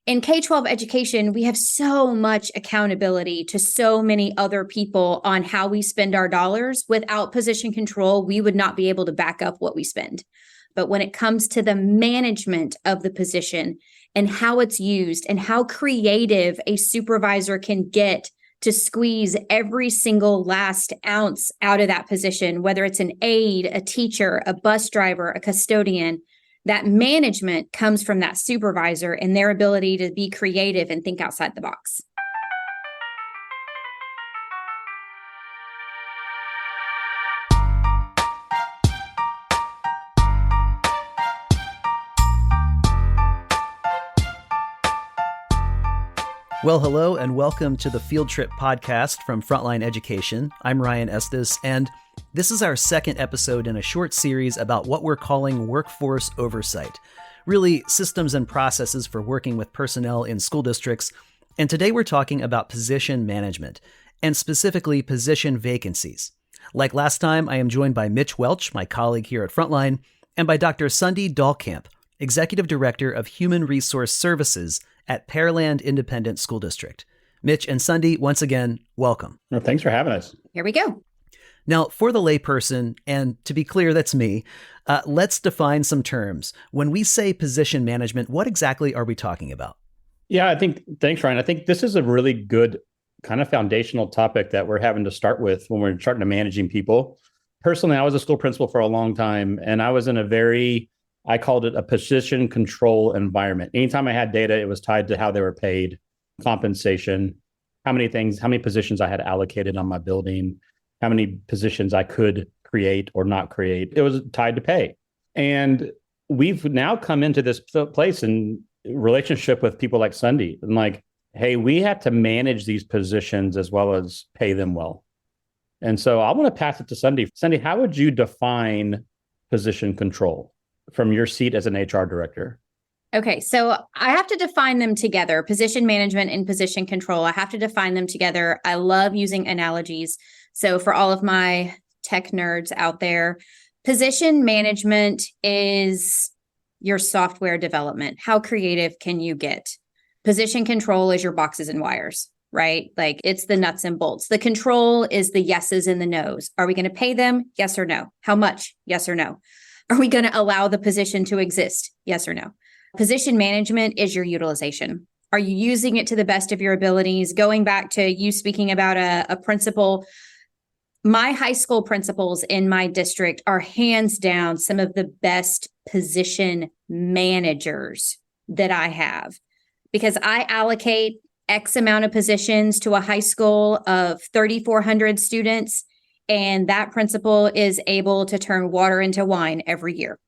In K-12 education, we have so much accountability to so many other people on how we spend our dollars. Without position control, we would not be able to back up what we spend. But when it comes to the management of the position and how it's used and how creative a supervisor can get to squeeze every single last ounce out of that position, whether it's an aide, a teacher, a bus driver, a custodian, that management comes from that supervisor and their ability to be creative and think outside the box. Well, hello and welcome to the Field Trip podcast from Frontline Education. I'm Ryan Estes, and this is our second episode in a short series about what we're calling workforce oversight, really systems and processes for working with personnel in school districts. And today we're talking about position management, and specifically position vacancies. Like last time, I am joined by Mitch Welch, my colleague here at Frontline, and by Dr. Sundie Dahlkamp, Executive Director of Human Resource Services at Pearland Independent School District. Mitch and Sundie, once again, welcome. Well, thanks for having us. Here we go. Now, for the layperson, and to be clear, that's me, let's define some terms. When we say position management, what exactly are we talking about? Yeah, thanks, Ryan. I think this is a really good kind of foundational topic that we're having to start with when we're starting to managing people. Personally, I was a school principal for a long time, and I was in I called it a position control environment. Anytime I had data, it was tied to how they were paid, compensation, how many positions I had allocated on my building, how many positions I could create or not create. It was tied to pay. And we've now come into this place in relationship with people like Sundie and like, hey, we have to manage these positions as well as pay them well. And so I want to pass it to Sundie. Sundie, how would you define position control from your seat as an HR director? Okay, so I have to define them together. Position management and position control. I have to define them together. I love using analogies. So for all of my tech nerds out there, position management is your software development. How creative can you get? Position control is your boxes and wires, right? Like it's the nuts and bolts. The control is the yeses and the nos. Are we going to pay them? Yes or no? How much? Yes or no? Are we going to allow the position to exist? Yes or no? Position management is your utilization. Are you using it to the best of your abilities? Going back to you speaking about a principal, my high school principals in my district are hands down some of the best position managers that I have, because I allocate X amount of positions to a high school of 3,400 students. And that principal is able to turn water into wine every year.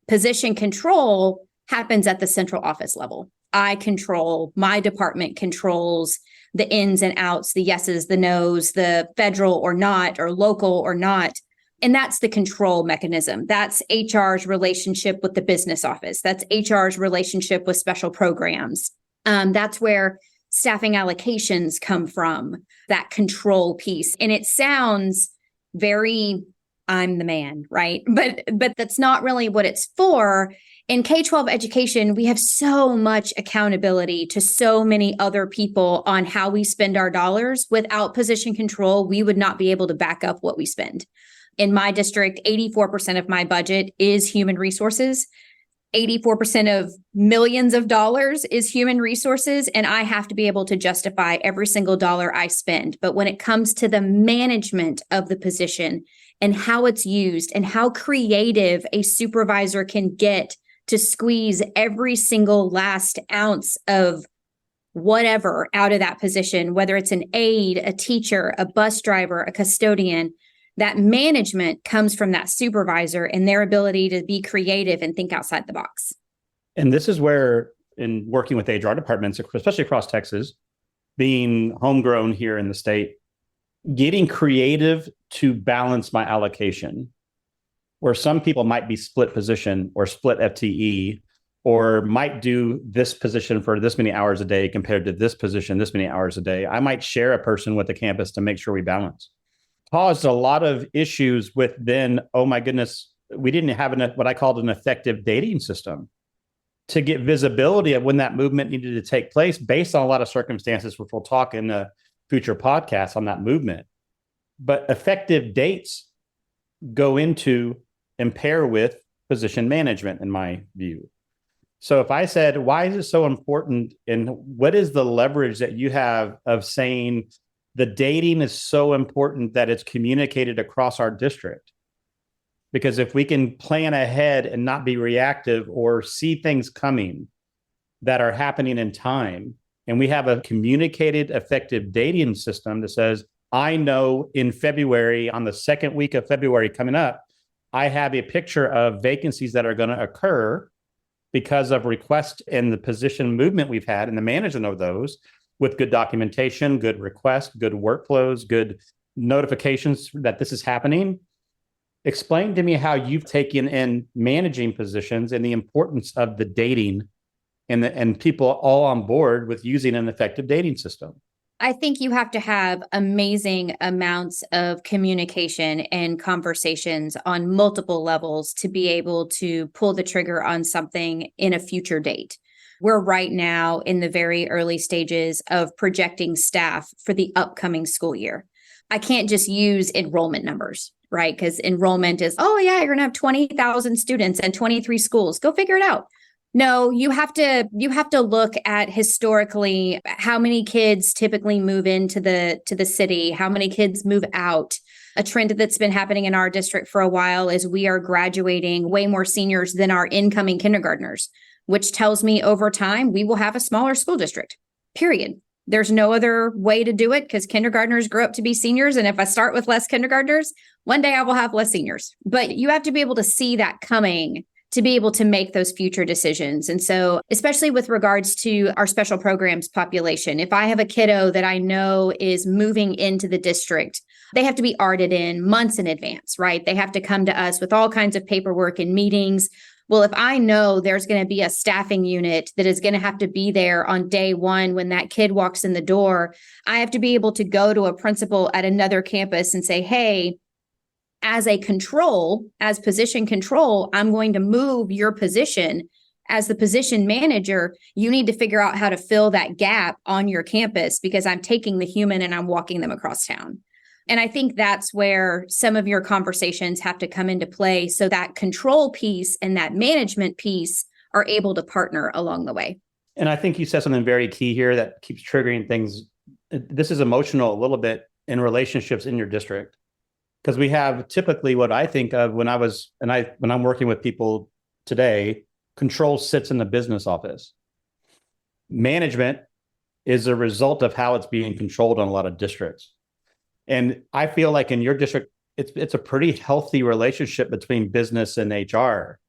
Position control happens at the central office level. My department controls the ins and outs, the yeses, the nos, the federal or not, or local or not. And that's the control mechanism. That's HR's relationship with the business office. That's HR's relationship with special programs. That's where staffing allocations come from, that control piece. And it sounds very, I'm the man, right? But that's not really what it's for. In K-12 education, we have so much accountability to so many other people on how we spend our dollars. Without position control, we would not be able to back up what we spend. In my district, 84% of my budget is human resources. 84% of millions of dollars is human resources, and I have to be able to justify every single dollar I spend. But when it comes to the management of the position and how it's used and how creative a supervisor can get to squeeze every single last ounce of whatever out of that position, whether it's an aide, a teacher, a bus driver, a custodian, that management comes from that supervisor and their ability to be creative and think outside the box. And this is where, in working with HR departments, especially across Texas, being homegrown here in the state, getting creative to balance my allocation, where some people might be split position or split FTE, or might do this position for this many hours a day compared to this position this many hours a day. I might share a person with the campus to make sure we balance. Caused a lot of issues with then, oh my goodness, we didn't have what I called an effective dating system. to get visibility of when that movement needed to take place based on a lot of circumstances, which we'll talk in a future podcast on that movement. But effective dates go into and pair with position management, in my view. So if I said, why is it so important, and what is the leverage that you have of saying the dating is so important that it's communicated across our district? Because if we can plan ahead and not be reactive or see things coming that are happening in time, and we have a communicated effective dating system that says, I know in February, on the second week of February coming up, I have a picture of vacancies that are going to occur because of request and the position movement we've had and the management of those, with good documentation, good requests, good workflows, good notifications that this is happening. Explain to me how you've taken in managing positions and the importance of the dating and people all on board with using an effective dating system. I think you have to have amazing amounts of communication and conversations on multiple levels to be able to pull the trigger on something in a future date. We're right now in the very early stages of projecting staff for the upcoming school year. I can't just use enrollment numbers, right? Because enrollment is, oh yeah, you're going to have 20,000 students and 23 schools. Go figure it out. No, you have to look at historically how many kids typically move into the city, how many kids move out. A trend that's been happening in our district for a while is we are graduating way more seniors than our incoming kindergartners, which tells me over time we will have a smaller school district, period. There's no other way to do it because kindergartners grow up to be seniors. And if I start with less kindergartners, one day I will have less seniors. But you have to be able to see that coming to be able to make those future decisions. And so, especially with regards to our special programs population, if I have a kiddo that I know is moving into the district, they have to be ARTed in months in advance, right? They have to come to us with all kinds of paperwork and meetings. Well, if I know there's going to be a staffing unit that is going to have to be there on day one when that kid walks in the door, I have to be able to go to a principal at another campus and say, hey, as a control, as position control, I'm going to move your position as the position manager. You need to figure out how to fill that gap on your campus because I'm taking the human and I'm walking them across town. And I think that's where some of your conversations have to come into play so that control piece and that management piece are able to partner along the way. And I think you said something very key here that keeps triggering things. This is emotional a little bit in relationships in your district. Because we have typically what I think of when I'm working with people today, control sits in the business office. Management is a result of how it's being controlled on a lot of districts. And I feel like in your district, it's a pretty healthy relationship between business and HR,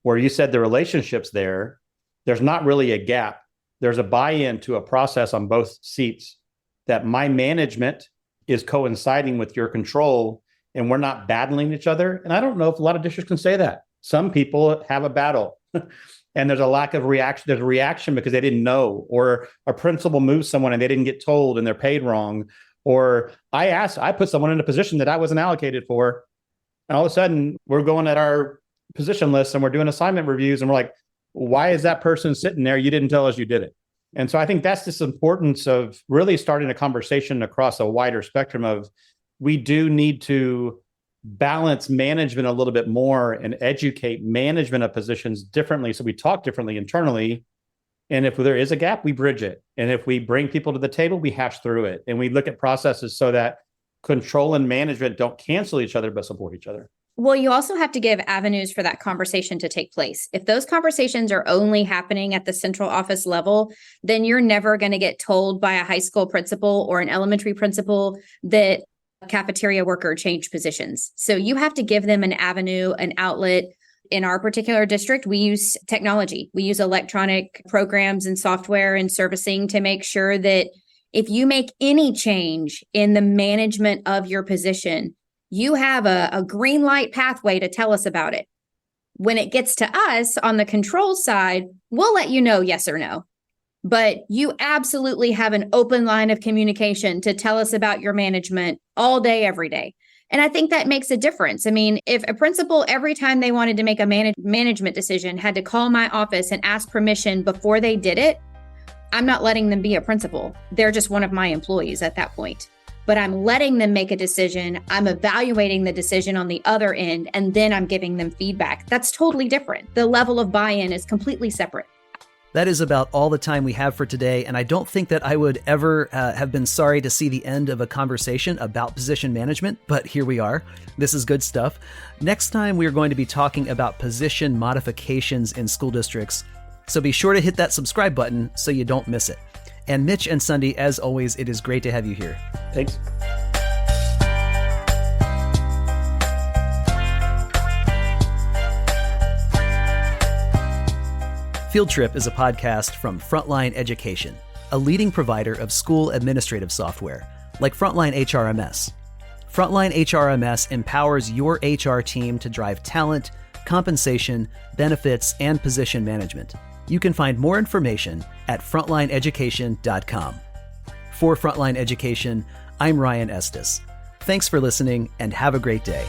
where you said the relationships there's not really a gap. There's a buy-in to a process on both seats that my management is coinciding with your control and we're not battling each other. And I don't know if a lot of districts can say that. Some people have a battle and there's a lack of reaction. There's a reaction because they didn't know, or a principal moves someone and they didn't get told and they're paid wrong. Or I put someone in a position that I wasn't allocated for. And all of a sudden we're going at our position list and we're doing assignment reviews and we're like, why is that person sitting there? You didn't tell us you did it. And so I think that's this importance of really starting a conversation across a wider spectrum of, we do need to balance management a little bit more and educate management of positions differently. So we talk differently internally. And if there is a gap, we bridge it. And if we bring people to the table, we hash through it. And we look at processes so that control and management don't cancel each other, but support each other. Well, you also have to give avenues for that conversation to take place. If those conversations are only happening at the central office level, then you're never going to get told by a high school principal or an elementary principal that cafeteria worker change positions. So you have to give them an avenue, an outlet. In our particular district, we use technology. We use electronic programs and software and servicing to make sure that if you make any change in the management of your position, you have a green light pathway to tell us about it. When it gets to us on the control side, we'll let you know yes or no. But you absolutely have an open line of communication to tell us about your management all day, every day. And I think that makes a difference. I mean, if a principal, every time they wanted to make a management decision, had to call my office and ask permission before they did it, I'm not letting them be a principal. They're just one of my employees at that point. But I'm letting them make a decision. I'm evaluating the decision on the other end, and then I'm giving them feedback. That's totally different. The level of buy-in is completely separate. That is about all the time we have for today, and I don't think that I would ever have been sorry to see the end of a conversation about position management, but here we are. This is good stuff. Next time, we are going to be talking about position modifications in school districts, so be sure to hit that subscribe button so you don't miss it. And Mitch and Sundie, as always, it is great to have you here. Thanks. Field Trip is a podcast from Frontline Education, a leading provider of school administrative software, like Frontline HRMS. Frontline HRMS empowers your HR team to drive talent, compensation, benefits, and position management. You can find more information at frontlineeducation.com. For Frontline Education, I'm Ryan Estes. Thanks for listening and have a great day.